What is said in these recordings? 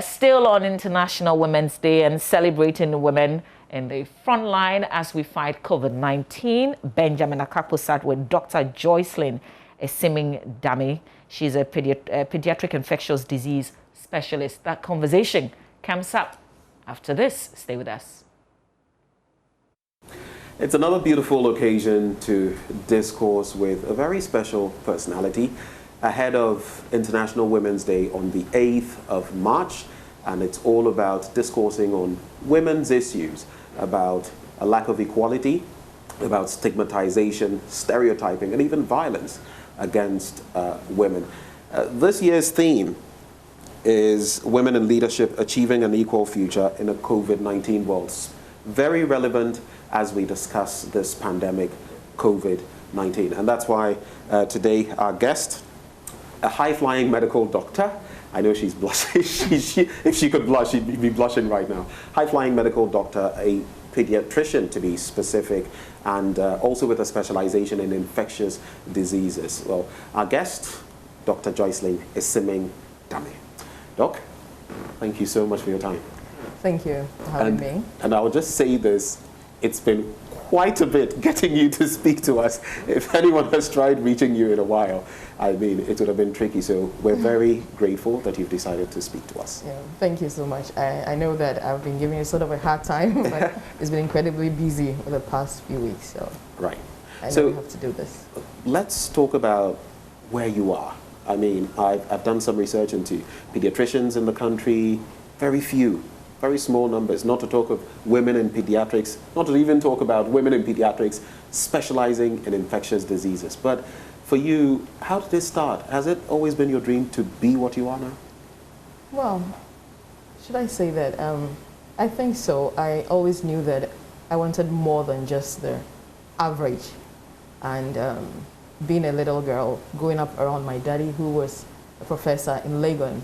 Still on International Women's Day and celebrating women in the front line as we fight COVID-19. Benjamin Akapo sat with Dr. Joycelyn Esiming-Dame. She's a pediatric infectious disease specialist. That conversation comes up after this. Stay with us. It's another beautiful occasion to discourse with a very special personality ahead of International Women's Day on the 8th of March. And it's all about discoursing on women's issues, about a lack of equality, about stigmatization, stereotyping, and even violence against women. This year's theme is Women in Leadership Achieving an Equal Future in a COVID-19 World. Very relevant as we discuss this pandemic, COVID-19. And that's why today our guest, a high-flying medical doctor. I know she's blushing. If she could blush, she'd be blushing right now. High-flying medical doctor, a pediatrician to be specific, and also with a specialization in infectious diseases. Well, our guest, Dr. Joycelyn Esiming-Dame. Doc, thank you so much for your time. Thank you for having me. And I'll just say this, it's been quite a bit getting you to speak to us. If anyone has tried reaching you in a while, I mean, it would have been tricky. So we're very grateful that you've decided to speak to us. Yeah, thank you so much. I know that I've been giving you sort of a hard time, but it's been incredibly busy for the past few weeks. So right. I know we have to do this. Let's talk about where you are. I mean, I've done some research into pediatricians in the country, very few. Very small numbers, not to talk of women in pediatrics, not to even talk about women in pediatrics specializing in infectious diseases. But for you, how did this start? Has it always been your dream to be what you are now? Well, should I say that? I think so. I always knew that I wanted more than just the average. And being a little girl, growing up around my daddy, who was a professor in Legon,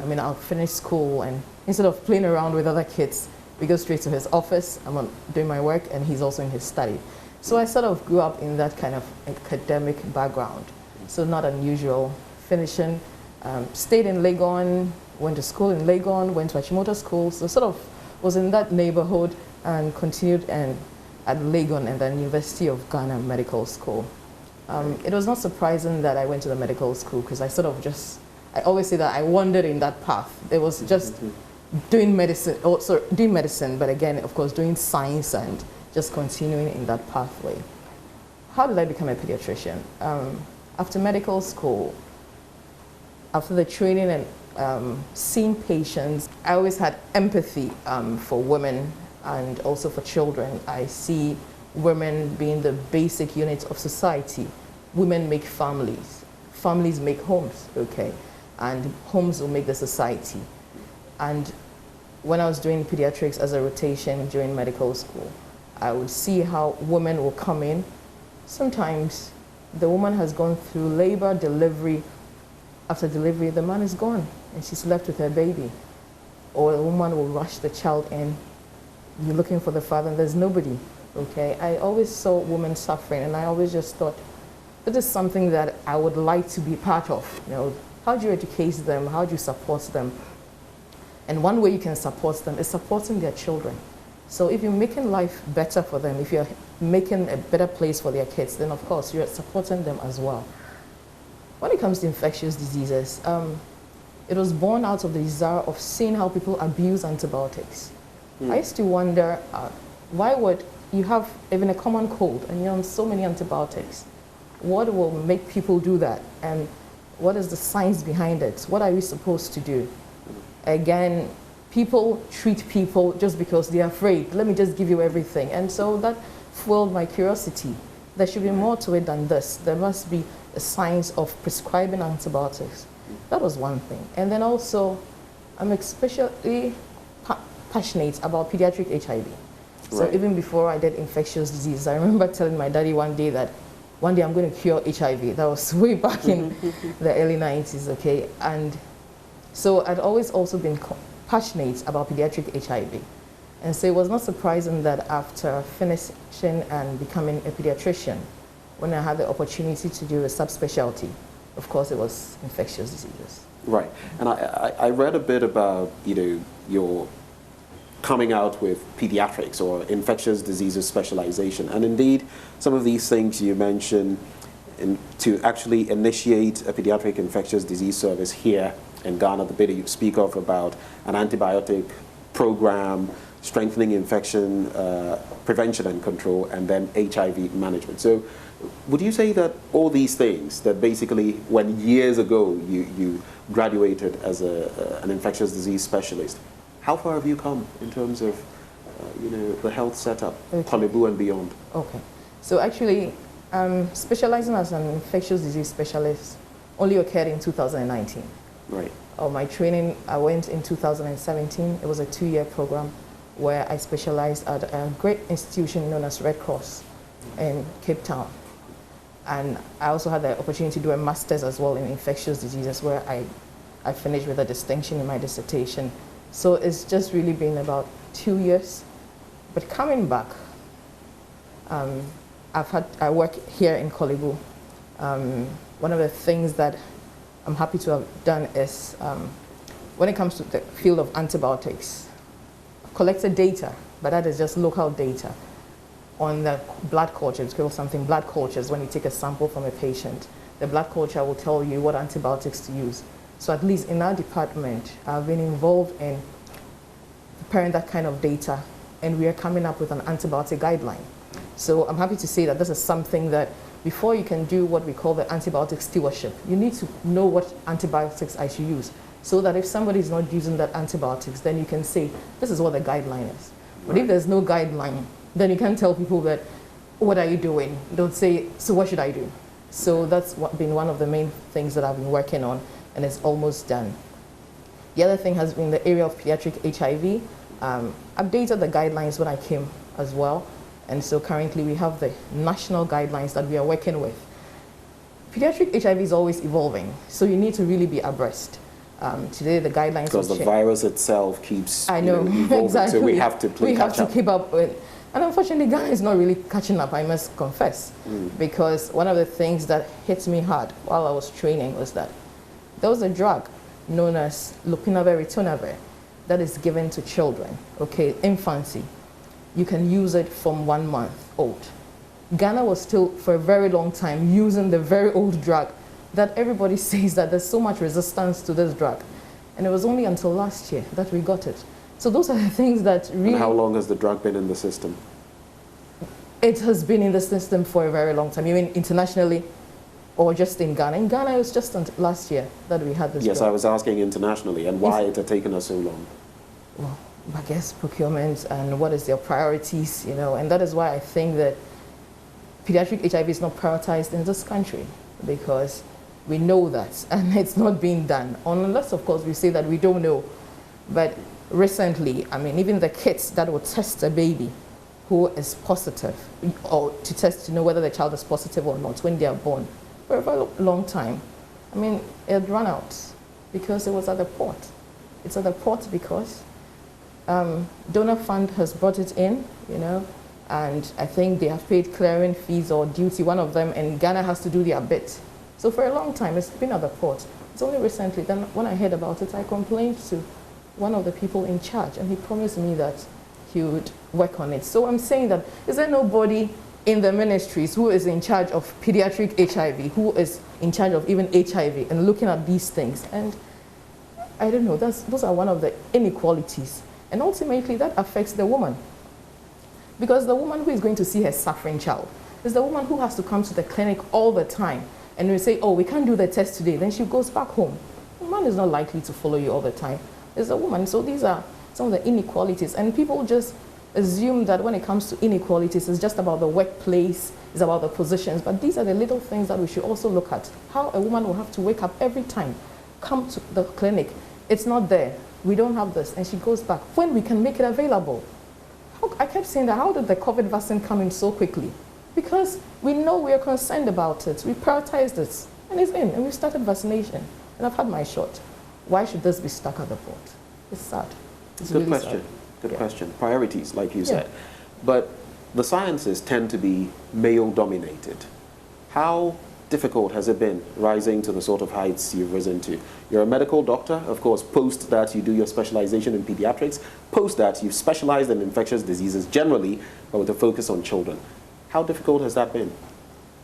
I mean, I'll finish school and instead of playing around with other kids, we go straight to his office. I'm doing my work and he's also in his study. So I sort of grew up in that kind of academic background. So not unusual. Finishing, stayed in Legon, went to school in Legon, went to Achimota school. So sort of was in that neighborhood and continued at Legon and then University of Ghana Medical School. It was not surprising that I went to the medical school because I I always say that I wandered in that path. It was just doing medicine, but again, of course, doing science and just continuing in that pathway. How did I become a pediatrician? After medical school, after the training and seeing patients, I always had empathy for women and also for children. I see women being the basic unit of society. Women make families. Families make homes, okay? And homes will make the society. And when I was doing pediatrics as a rotation during medical school, I would see how women will come in. Sometimes the woman has gone through labor, delivery. After delivery, the man is gone and she's left with her baby. Or a woman will rush the child in. You're looking for the father and there's nobody, okay? I always saw women suffering and I always just thought, this is something that I would like to be part of. You know, how do you educate them? How do you support them? And one way you can support them is supporting their children. So if you're making life better for them, if you're making a better place for their kids, then of course you're supporting them as well. When it comes to infectious diseases, it was born out of the desire of seeing how people abuse antibiotics. I used to wonder, why would you have even a common cold and you're on so many antibiotics? What will make people do that? And what is the science behind it? What are we supposed to do? Again, people treat people just because they're afraid. Let me just give you everything. And so that fueled my curiosity. There should be more to it than this. There must be a science of prescribing antibiotics. That was one thing. And then also, I'm especially passionate about pediatric HIV. Right. So even before I did infectious disease, I remember telling my daddy one day that one day I'm going to cure HIV. That was way back in the early 90s, okay? And so I'd always also been passionate about pediatric HIV. And so it was not surprising that after finishing and becoming a pediatrician, when I had the opportunity to do a subspecialty, of course it was infectious diseases. Right. And I read a bit about, your coming out with pediatrics or infectious diseases specialization. And indeed, some of these things you mentioned to actually initiate a pediatric infectious disease service here in Ghana, the bit you speak of about an antibiotic program, strengthening infection prevention and control, and then HIV management. So would you say that all these things that basically when years ago you graduated as an infectious disease specialist, how far have you come in terms of the health setup, Kolebu and beyond? Okay. So actually, specializing as an infectious disease specialist only occurred in 2019. Right. My training, I went in 2017. It was a 2-year program where I specialized at a great institution known as Red Cross in Cape Town. And I also had the opportunity to do a master's as well in infectious diseases, where I finished with a distinction in my dissertation. So it's just really been about 2 years. But coming back, I work here in Kolebu. One of the things that I'm happy to have done is, when it comes to the field of antibiotics, I've collected data, but that is just local data on the blood cultures. It's called something blood cultures. When you take a sample from a patient, the blood culture will tell you what antibiotics to use. So at least in our department, I've been involved in preparing that kind of data, and we are coming up with an antibiotic guideline. So I'm happy to say that this is something that before you can do what we call the antibiotic stewardship, you need to know what antibiotics I should use, so that if somebody is not using that antibiotics, then you can say, this is what the guideline is. But if there's no guideline, then you can't tell people that, what are you doing? Don't say, so what should I do? So that's been one of the main things that I've been working on, and it's almost done. The other thing has been the area of pediatric HIV. Updated the guidelines when I came as well. And so currently we have the national guidelines that we are working with. Pediatric HIV is always evolving, so you need to really be abreast. Today the guidelines because the virus itself keeps evolving, exactly. So we have to play catch up. We have to keep up with, and unfortunately Ghana is not really catching up, I must confess, because one of the things that hit me hard while I was training was that there was a drug known as lopinavir/ritonavir that is given to children, infancy. You can use it from 1 month old. Ghana was still, for a very long time, using the very old drug that everybody says that there's so much resistance to this drug. And it was only until last year that we got it. So those are the things that really... And how long has the drug been in the system? It has been in the system for a very long time. You mean internationally or just in Ghana? In Ghana, it was just last year that we had this drug. Yes, I was asking internationally, and why it had taken us so long. Well, I guess procurement and what is their priorities, and that is why I think that pediatric HIV is not prioritized in this country, because we know that, and it's not being done, unless, of course, we say that we don't know. But recently, I mean, even the kits that would test a baby who is positive, or to test to know whether the child is positive or not when they are born, for a very long time, I mean, it had run out because it was at the port. It's at the port because donor fund has brought it in, and I think they have paid clearing fees or duty, one of them, and Ghana has to do their bit. So for a long time, it's been at the port. It's only recently, then when I heard about it, I complained to one of the people in charge, and he promised me that he would work on it. So I'm saying that, is there nobody in the ministries who is in charge of pediatric HIV, who is in charge of even HIV, and looking at these things? And I don't know, those are one of the inequalities. And ultimately, that affects the woman. Because the woman who is going to see her suffering child is the woman who has to come to the clinic all the time. And we say, oh, we can't do the test today. Then she goes back home. The man is not likely to follow you all the time. It's the woman. So these are some of the inequalities. And people just assume that when it comes to inequalities, it's just about the workplace, it's about the positions. But these are the little things that we should also look at. How a woman will have to wake up every time, come to the clinic. It's not there. We don't have this, and she goes back. When we can make it available? I kept saying that, how did the COVID vaccine come in so quickly? Because we know we are concerned about it. We prioritized it, and it's in, and we started vaccination. And I've had my shot. Why should this be stuck at the port? It's sad. It's Good really question. sad. Good question. Priorities, like you said. But the sciences tend to be male-dominated. How difficult has it been rising to the sort of heights you've risen to? You're a medical doctor, of course. Post that, you do your specialization in pediatrics. Post that, you've specialized in infectious diseases generally, but with a focus on children. How difficult has that been?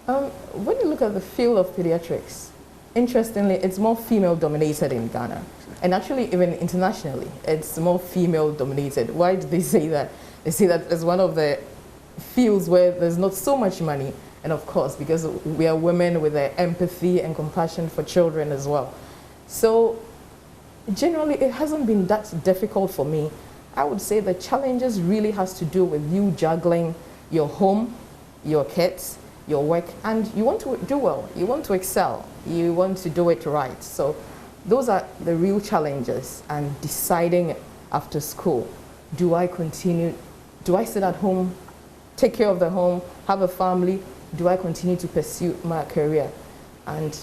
When you look at the field of pediatrics, interestingly, it's more female-dominated in Ghana. And actually, even internationally, it's more female-dominated. Why do they say that? They say that it's one of the fields where there's not so much money. And of course, because we are women with the empathy and compassion for children as well. So generally, it hasn't been that difficult for me. I would say the challenges really has to do with you juggling your home, your kids, your work, and you want to do well, you want to excel, you want to do it right. So those are the real challenges, and deciding after school, do I continue, do I sit at home, take care of the home, have a family, do I continue to pursue my career? And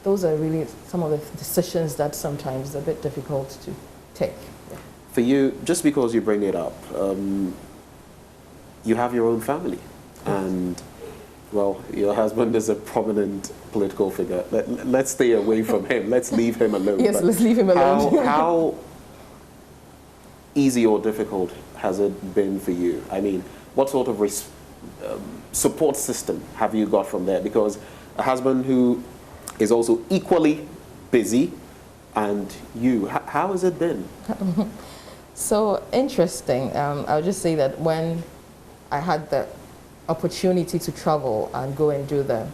those are really some of the decisions that sometimes are a bit difficult to take. Yeah. For you, just because you bring it up, you have your own family, and well, your husband is a prominent political figure. Let's stay away from him. Let's leave him alone. Yes, let's leave him alone. How easy or difficult has it been for you? I mean, what sort of support system have you got from there? Because a husband who is also equally busy, and you, how has it been? So interesting. I'll just say that when I had the opportunity to travel and go and do the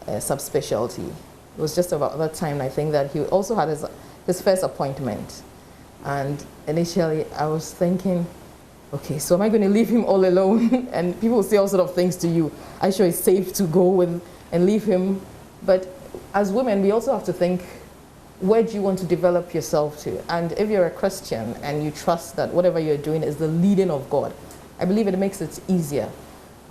subspecialty, it was just about that time, I think, that he also had his first appointment. And initially I was thinking, okay, so am I going to leave him all alone? And people say all sort of things to you. Are you sure it's safe to go with and leave him? But as women, we also have to think, where do you want to develop yourself to? And if you're a Christian and you trust that whatever you're doing is the leading of God, I believe it makes it easier.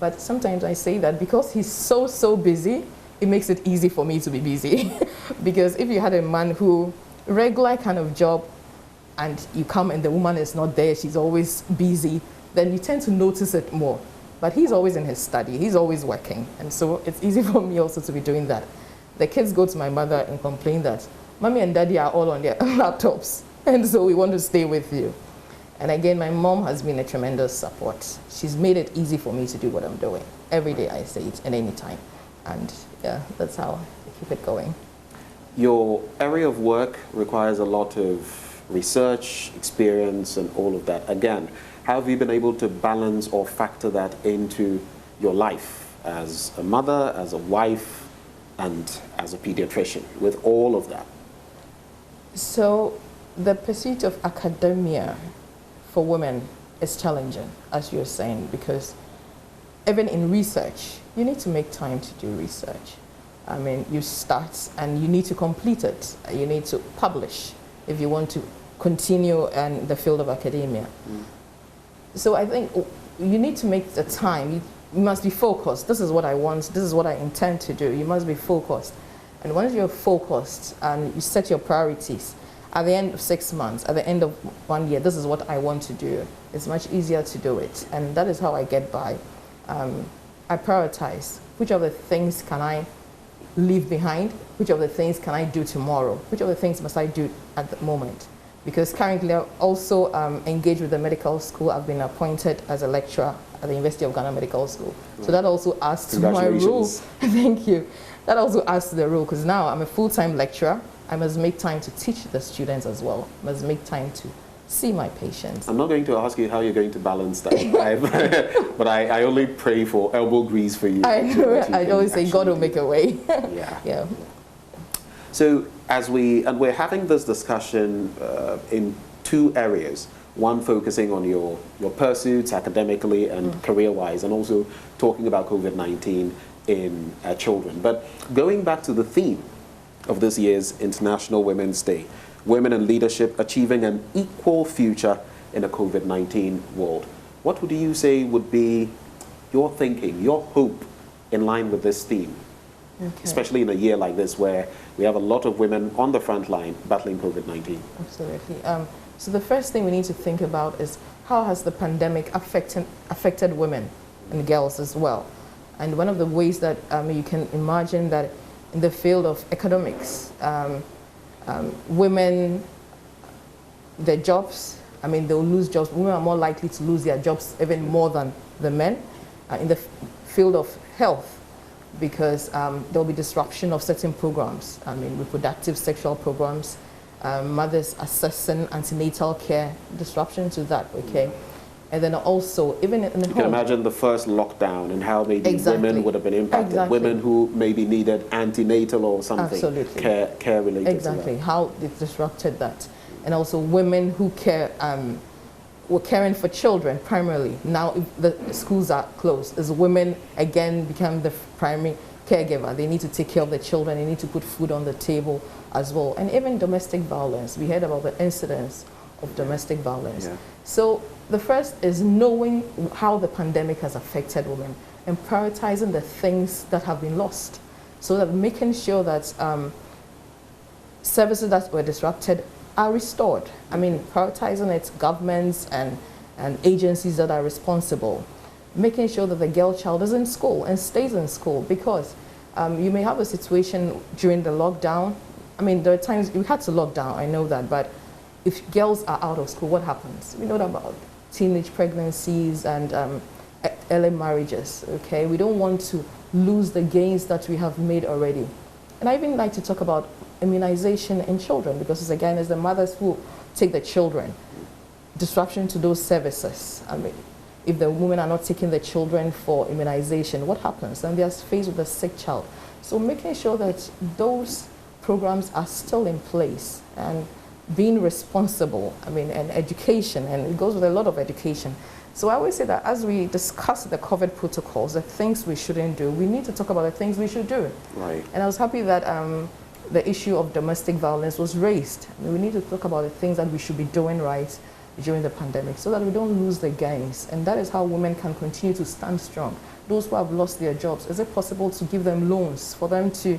But sometimes I say that because he's so busy, it makes it easy for me to be busy. Because if you had a man who, regular kind of job, and you come and the woman is not there, she's always busy, then you tend to notice it more. But he's always in his study, he's always working. And so it's easy for me also to be doing that. The kids go to my mother and complain that, Mommy and Daddy are all on their laptops, and so we want to stay with you. And again, my mom has been a tremendous support. She's made it easy for me to do what I'm doing. Every day I say it, at any time. And yeah, that's how I keep it going. Your area of work requires a lot of research, experience, and all of that. Again, how have you been able to balance or factor that into your life as a mother, as a wife, and as a pediatrician, with all of that? So the pursuit of academia for women is challenging, as you're saying, because even in research, you need to make time to do research. I mean, you start and you need to complete it. You need to publish if you want to continue in the field of academia. So I think you need to make the time. You must be focused. This is what I want. This is what I intend to do. You must be focused. And once you're focused and you set your priorities, at the end of 6 months, at the end of 1 year, this is what I want to do. It's much easier to do it. And that is how I get by. I prioritize. Which of the things can I leave behind? Which of the things can I do tomorrow? Which of the things must I do at the moment? Because currently I also engage with the medical school. I've been appointed as a lecturer at the University of Ghana Medical School. So that also adds to my role. Thank you. That also adds to the role, because now I'm a full-time lecturer. I must make time to teach the students as well. I must make time to see my patients. I'm not going to ask you how you're going to balance that, but I only pray for elbow grease for you. I know. I always say God will make a way. Yeah. Yeah. So we're having this discussion in two areas. One focusing on your pursuits academically and career-wise, and also talking about COVID-19 in children. But going back to the theme of this year's International Women's Day, women in leadership achieving an equal future in a COVID-19 world. What would you say would be your thinking, your hope in line with this theme? Okay. Especially in a year like this where we have a lot of women on the front line battling COVID-19. Absolutely. So the first thing we need to think about is how has the pandemic affected women and girls as well? And one of the ways that you can imagine that in the field of economics. Women, their jobs, I mean, they'll lose jobs. Women are more likely to lose their jobs even more than the men. In the field of health, because there'll be disruption of certain programs. I mean, reproductive sexual programs, mothers assessing antenatal care, disruption to that, okay? And then also, even in the home. You can imagine the first lockdown and how maybe women would have been impacted. Women who maybe needed antenatal or something, care related Exactly, how it disrupted that. And also women who were caring for children primarily. Now if the schools are closed, as women again become the primary caregiver. They need to take care of the children, they need to put food on the table as well. And even domestic violence. We heard about the incidents of domestic violence. Yeah. So the first is knowing how the pandemic has affected women and prioritizing the things that have been lost. So that making sure that services that were disrupted are restored. I mean, prioritizing it, governments and agencies that are responsible. Making sure that the girl child is in school and stays in school, because you may have a situation during the lockdown. I mean, there are times we had to lock down, I know that, but if girls are out of school, what happens? We know about teenage pregnancies and early marriages, okay? We don't want to lose the gains that we have made already. And I even like to talk about immunization in children, because again, it's the mothers who take the children. Disruption to those services. I mean, if the women are not taking the children for immunization, what happens? And they are faced with a sick child. So making sure that those programs are still in place and being responsible, I mean, and education, and it goes with a lot of education. So I always say that as we discuss the COVID protocols, the things we shouldn't do, we need to talk about the things we should do. Right. And I was happy that the issue of domestic violence was raised. I mean, we need to talk about the things that we should be doing right during the pandemic so that we don't lose the gains. And that is how women can continue to stand strong. Those who have lost their jobs, is it possible to give them loans for them to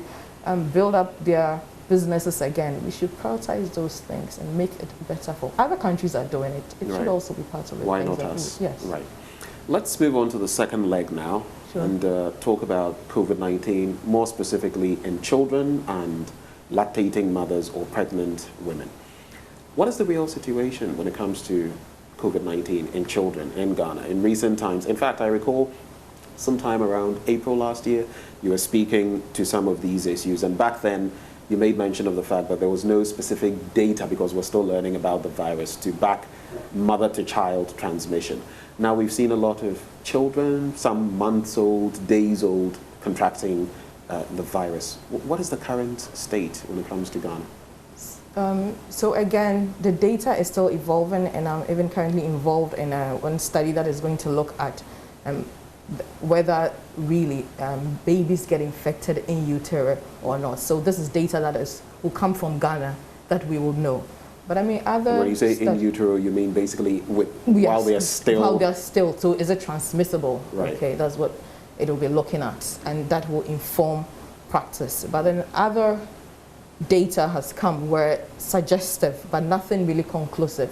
build up their businesses again? We should prioritize those things and make it better for other countries are doing it. It should also be part of it. Why not us? Yes. Right. Let's move on to the second leg now. Sure. And talk about COVID-19, more specifically in children and lactating mothers or pregnant women. What is the real situation when it comes to COVID-19 in children in Ghana in recent times? In fact, I recall sometime around April last year, you were speaking to some of these issues, and back then you made mention of the fact that there was no specific data, because we're still learning about the virus, to back mother-to-child transmission. Now we've seen a lot of children, some months old, days old, contracting the virus. What is the current state when it comes to Ghana? So again, the data is still evolving, and I'm even currently involved in one study that is going to look at whether really babies get infected in utero or not. So this is data that will come from Ghana that we will know. But I mean, when you say in utero, you mean basically while they are still... While they are still. So is it transmissible? Right. Okay, that's what it will be looking at, and that will inform practice. But then other data has come where suggestive, but nothing really conclusive.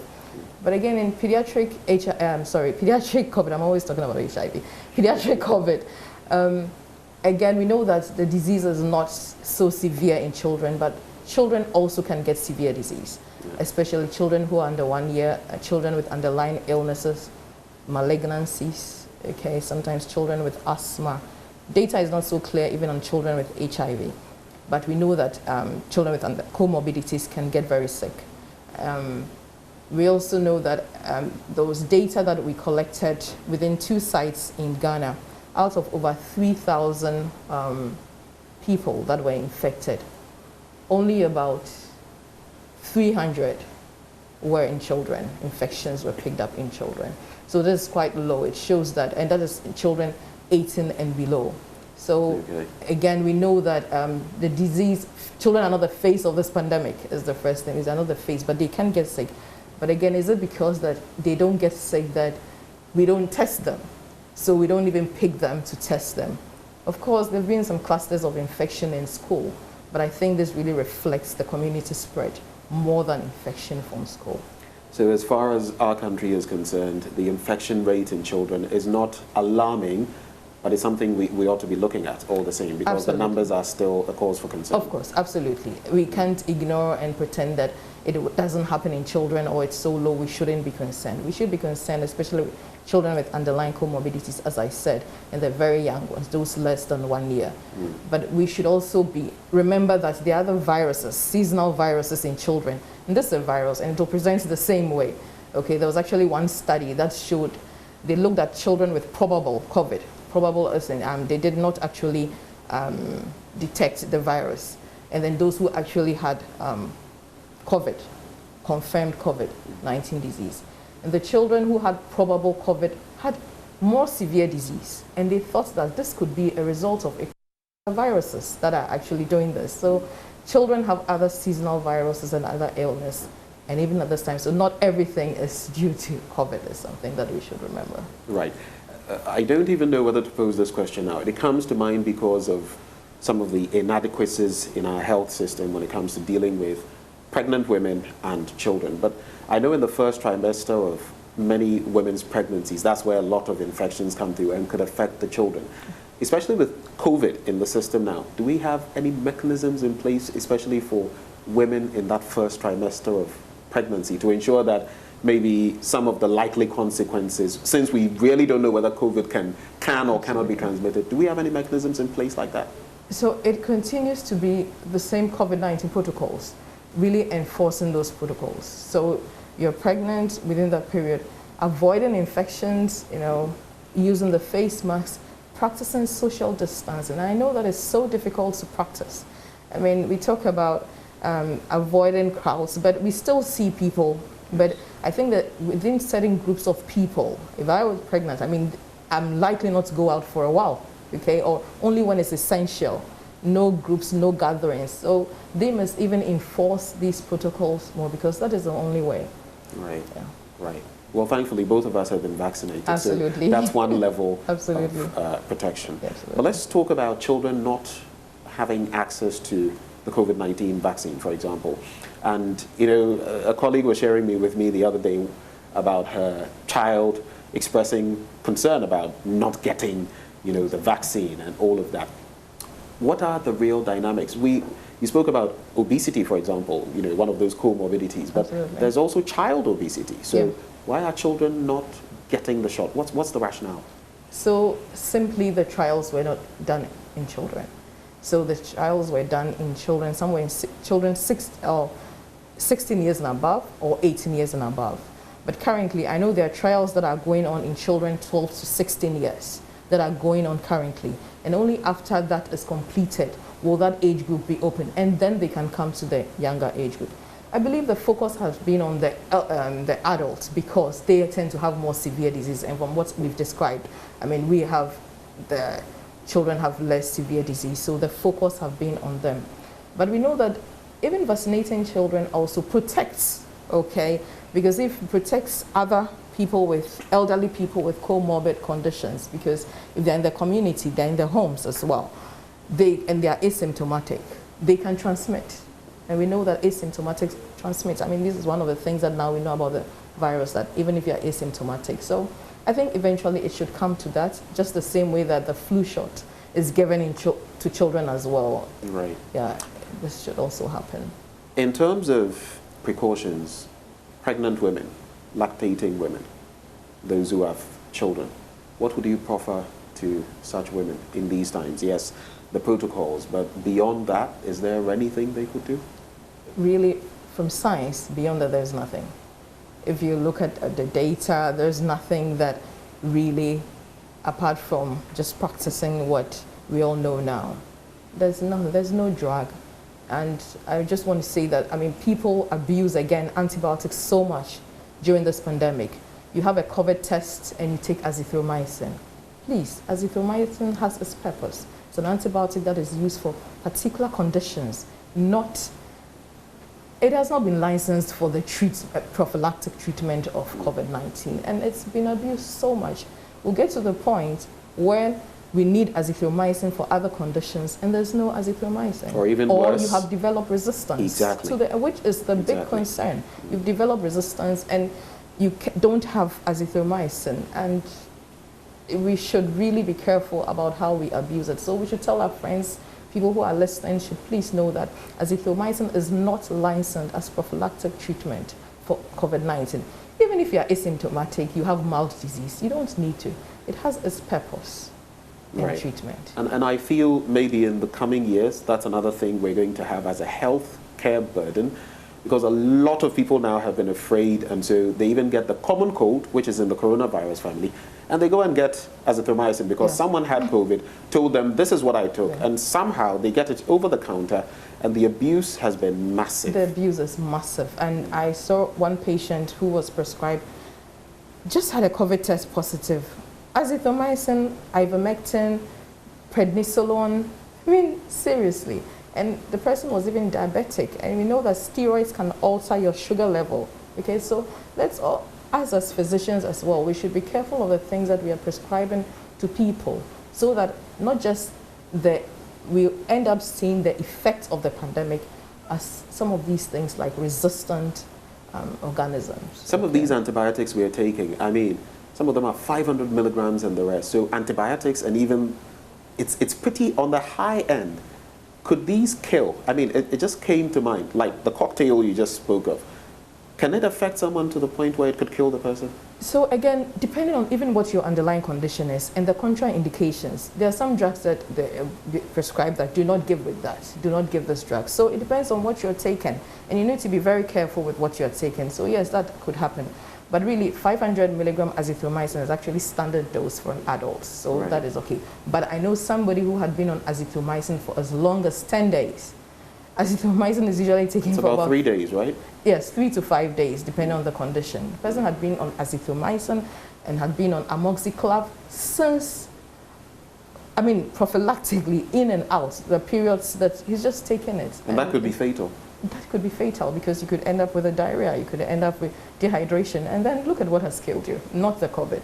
But again, in pediatric COVID, I'm always talking about HIV, pediatric COVID, again, we know that the disease is not so severe in children, but children also can get severe disease, especially children who are under 1 year, children with underlying illnesses, malignancies, okay, sometimes children with asthma. Data is not so clear even on children with HIV, but we know that children with comorbidities can get very sick. We also know that those data that we collected within 2 sites in Ghana, out of over 3,000 people that were infected, only about 300 were in children. Infections were picked up in children. So this is quite low. It shows that, and that is children 18 and below. So again, we know that the disease, children are not the face of this pandemic, is the first thing. They're not the face, but they can get sick. But again, is it because that they don't get sick that we don't test them? So we don't even pick them to test them. Of course, there have been some clusters of infection in school, but I think this really reflects the community spread more than infection from school. So as far as our country is concerned, the infection rate in children is not alarming, but it's something we ought to be looking at all the same, because Absolutely. the numbers are still a cause for concern. Of course, absolutely. We can't ignore and pretend that it doesn't happen in children, or it's so low we shouldn't be concerned. We should be concerned, especially with children with underlying comorbidities, as I said, and the very young ones, those less than 1 year. But we should also remember that there are other viruses, seasonal viruses in children, and this is a virus, and it will present the same way. Okay, there was actually one study that showed, they looked at children with probable COVID. Probable as in they did not actually detect the virus. And then those who actually had COVID, confirmed COVID-19 disease. And the children who had probable COVID had more severe disease. And they thought that this could be a result of viruses that are actually doing this. So children have other seasonal viruses and other illness, and even at this time. So not everything is due to COVID is something that we should remember. Right. I don't even know whether to pose this question now. It comes to mind because of some of the inadequacies in our health system when it comes to dealing with pregnant women and children. But I know in the first trimester of many women's pregnancies, that's where a lot of infections come through and could affect the children. Especially with COVID in the system now, do we have any mechanisms in place, especially for women in that first trimester of pregnancy, to ensure that maybe some of the likely consequences, since we really don't know whether COVID can or cannot be transmitted, do we have any mechanisms in place like that? So it continues to be the same COVID-19 protocols, really enforcing those protocols. So you're pregnant within that period, avoiding infections, using the face mask, practicing social distancing. And I know that it's so difficult to practice. I mean, we talk about avoiding crowds, but we still see people. But I think that within certain groups of people, if I was pregnant, I mean, I'm likely not to go out for a while, okay? Or only when it's essential. No groups, no gatherings. So they must even enforce these protocols more, because that is the only way. Right, Yeah. right. Well, thankfully, both of us have been vaccinated. Absolutely. So that's one level Absolutely. of protection. Absolutely. But let's talk about children not having access to the COVID-19 vaccine, for example. And, a colleague was sharing with me the other day about her child expressing concern about not getting, the vaccine and all of that. What are the real dynamics? You spoke about obesity, for example, one of those comorbidities, but Absolutely. there's also child obesity. So Yeah. why are children not getting the shot? What's the rationale? So simply the trials were not done in children. So the trials were done in children, somewhere in children 16 years and above or 18 years and above. But currently, I know there are trials that are going on in children 12 to 16 years that are going on currently. And only after that is completed will that age group be open, and then they can come to the younger age group. I believe the focus has been on the adults, because they tend to have more severe disease. And from what we've described, I mean, the children have less severe disease, so the focus have been on them. But we know that even vaccinating children also protects, okay? Because if it protects other people elderly people with comorbid conditions, because if they're in the community, they're in their homes as well, and they are asymptomatic, they can transmit. And we know that asymptomatic transmits. I mean, this is one of the things that now we know about the virus, that even if you're asymptomatic. So I think eventually it should come to that, just the same way that the flu shot is given to children as well. Right. Yeah, this should also happen. In terms of precautions, pregnant women, lactating women, those who have children, what would you proffer to such women in these times? Yes, the protocols, but beyond that, is there anything they could do? Really, from science, beyond that, there's nothing. If you look at the data, there's nothing that really, apart from just practicing what we all know now, there's no drug. And I just want to say that, I mean, people abuse, again, antibiotics so much during this pandemic. You have a COVID test and you take azithromycin. Please, azithromycin has its purpose. It's an antibiotic that is used for particular conditions, it has not been licensed for the prophylactic treatment of COVID-19, and it's been abused so much. We'll get to the point where we need azithromycin for other conditions, and there's no azithromycin. Or even worse, you have developed resistance. Exactly. Which is the big concern. You've developed resistance, and you don't have azithromycin, and we should really be careful about how we abuse it. So we should tell our friends, people who are listening should please know that azithromycin is not licensed as prophylactic treatment for COVID-19. Even if you are asymptomatic, you have mild disease, you don't need to. It has its purpose in treatment. And I feel maybe in the coming years, that's another thing we're going to have as a health care burden, because a lot of people now have been afraid, and so they even get the common cold, which is in the coronavirus family, and they go and get azithromycin because someone had COVID, told them this is what I took, and somehow they get it over the counter, and the abuse has been massive. The abuse is massive, and I saw one patient who was prescribed, just had a COVID test positive, azithromycin, ivermectin, prednisolone. I mean, seriously. And the person was even diabetic. And we know that steroids can alter your sugar level. Okay, so let's all, as physicians as well, we should be careful of the things that we are prescribing to people, so that not just we end up seeing the effects of the pandemic as some of these things like resistant organisms. Some of these antibiotics we are taking, I mean, some of them are 500 milligrams and the rest. So antibiotics, and even it's pretty on the high end. Could these kill? I mean, it just came to mind, like the cocktail you just spoke of. Can it affect someone to the point where it could kill the person? So again, depending on even what your underlying condition is and the contraindications, there are some drugs that they prescribe that do not give with that, do not give this drug. So it depends on what you're taking, and you need to be very careful with what you're taking. So yes, that could happen. But really, 500 milligram azithromycin is actually standard dose for an adult, so that is okay. But I know somebody who had been on azithromycin for as long as 10 days. Azithromycin is usually taken for about 3 days, right? Yes, 3 to 5 days, depending on the condition. The person had been on azithromycin and had been on amoxiclav since, I mean, prophylactically, in and out, the periods that he's just taken it. And that could be fatal. That could be fatal, because you could end up with a diarrhea, you could end up with dehydration, and then look at what has killed you, not the COVID.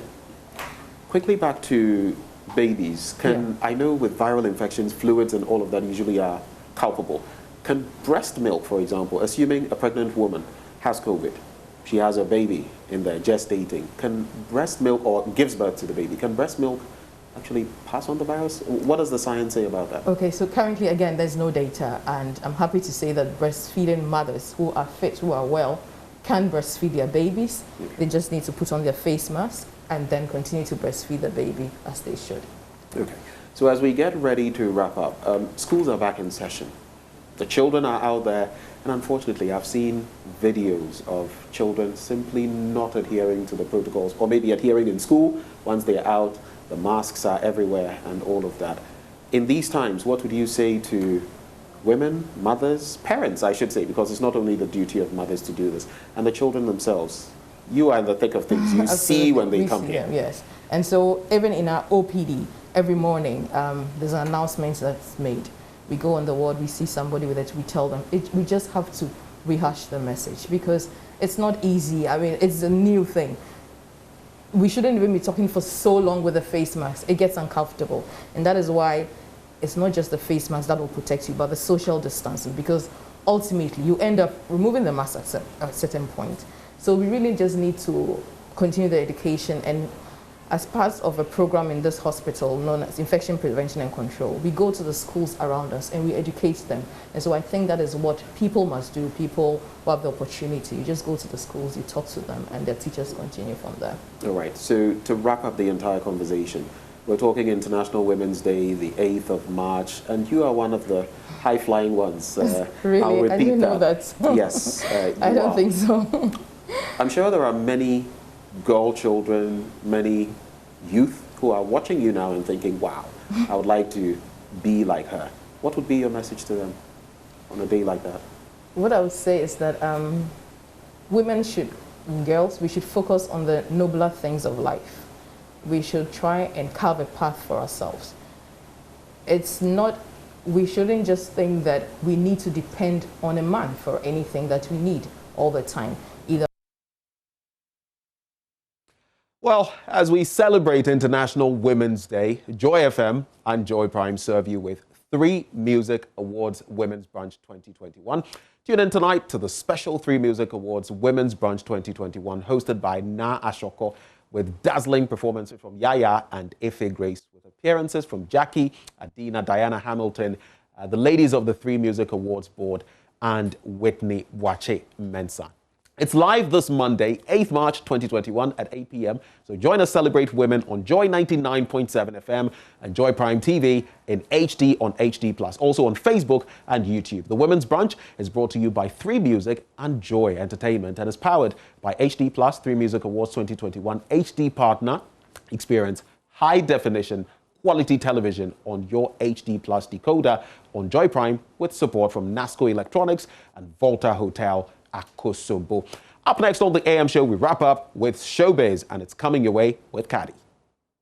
Quickly back to babies. I know with viral infections, fluids and all of that usually are culpable. Can breast milk, for example, assuming a pregnant woman has COVID, she has a baby in there gestating, can breast milk, or gives birth to the baby, can breast milk actually pass on the virus? What does the science say about that? Okay, so currently, again, there's no data, and I'm happy to say that breastfeeding mothers who are fit, who are well, can breastfeed their babies. Okay. They just need to put on their face mask and then continue to breastfeed the baby as they should. Okay, so as we get ready to wrap up, schools are back in session. The children are out there, and unfortunately, I've seen videos of children simply not adhering to the protocols, or maybe adhering in school. Once they're out, the masks are everywhere and all of that. In these times, what would you say to women, mothers, parents, I should say, because it's not only the duty of mothers to do this, and the children themselves? You are in the thick of things. You see when they come here. Yes. And so even in our OPD, every morning, there's an announcement that's made. We go on the ward, we see somebody with it, we tell them. We just have to rehash the message, because it's not easy. I mean, it's a new thing. We shouldn't even be talking for so long with a face mask. It gets uncomfortable. And that is why it's not just the face mask that will protect you, but the social distancing, because ultimately you end up removing the mask at a certain point. So we really just need to continue the education, and as part of a program in this hospital known as Infection Prevention and Control, we go to the schools around us and we educate them. And so I think that is what people must do, people who have the opportunity. You just go to the schools, you talk to them, and their teachers continue from there. All right, so to wrap up the entire conversation, we're talking International Women's Day, the 8th of March, and you are one of the high-flying ones. Really? I'll repeat I didn't know that. Yes, I don't think so. I'm sure there are many girl children, many youth who are watching you now and thinking, wow, I would like to be like her. What would be your message to them on a day like that? What I would say is that women should, girls, we should focus on the nobler things of life. We should try and carve a path for ourselves. It's not, we shouldn't just think that we need to depend on a man for anything that we need all the time. Well, as we celebrate International Women's Day, Joy FM and Joy Prime serve you with 3 Music Awards Women's Brunch 2021. Tune in tonight to the special 3 Music Awards Women's Brunch 2021 hosted by Na Ashoko with dazzling performances from Yaya and Ife Grace, with appearances from Jackie, Adina, Diana Hamilton, the ladies of the 3 Music Awards Board, and Whitney Wache Mensah. It's live this Monday, 8th March 2021 at 8 p.m. So join us celebrate women on Joy 99.7 FM and Joy Prime TV in HD on HD+, also on Facebook and YouTube. The Women's Brunch is brought to you by 3 Music and Joy Entertainment and is powered by HD+, 3 Music Awards 2021 HD Partner. Experience high definition quality television on your HD Plus decoder on Joy Prime with support from Nasco Electronics and Volta Hotel Akosobo. Up next on the AM show, we wrap up with Showbiz, and it's coming your way with Caddy.